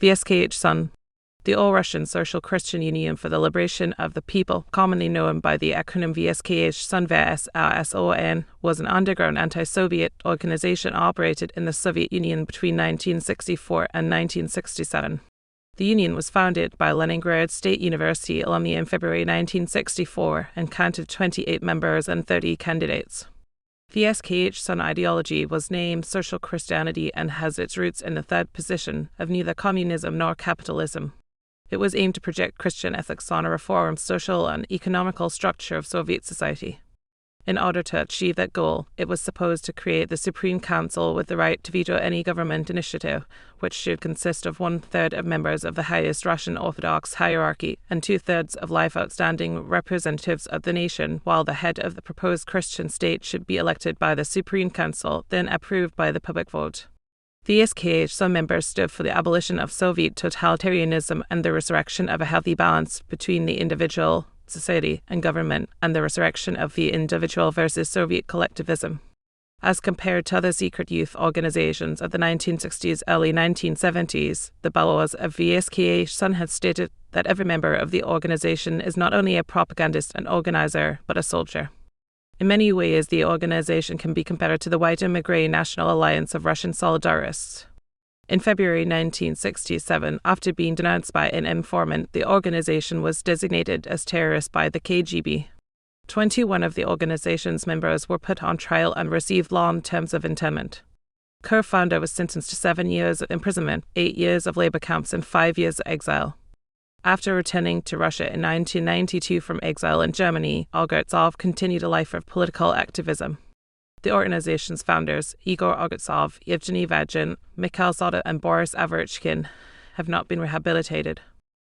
VSKhSON, the All-Russian Social Christian Union for the Liberation of the People, commonly known by the acronym VSKhSON ВСХСОN, was an underground anti-Soviet organization operated in the Soviet Union between 1964 and 1967. The union was founded by Leningrad State University alumni in February 1964 and counted 28 members and 30 candidates. VSKhSON ideology was named social Christianity and has its roots in the third position of neither communism nor capitalism. It was aimed to project Christian ethics on a reformed social and economical structure of Soviet society. In order to achieve that goal, it was supposed to create the Supreme Council with the right to veto any government initiative, which should consist of 1/3 of members of the highest Russian Orthodox hierarchy and 2/3 of life outstanding representatives of the nation, while the head of the proposed Christian state should be elected by the Supreme Council, then approved by the public vote. VSKhSON members stood for the abolition of Soviet totalitarianism and the resurrection of a healthy balance between the individual, society, and government, and the resurrection of the individual versus Soviet collectivism. As compared to other secret youth organizations of the 1960s, early 1970s, the bylaws of VSKhSON had stated that every member of the organization is not only a propagandist and organizer, but a soldier. In many ways, the organization can be compared to the White and Grey National Alliance of Russian Solidarists. In February 1967, after being denounced by an informant, the organization was designated as terrorist by the KGB. 21 of the organization's members were put on trial and received long terms of internment. Co-founder was sentenced to 7 years of imprisonment, 8 years of labor camps, and 5 years of exile. After returning to Russia in 1992 from exile in Germany, Algatsov continued a life of political activism. The organization's founders, Igor Algatsov, Yevgeny Vagin, Mikhail Zada, and Boris Averichkin, have not been rehabilitated.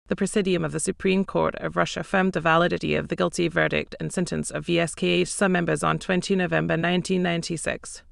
The Presidium of the Supreme Court of Russia affirmed the validity of the guilty verdict and sentence of VSKhSON members on 20 November 1996.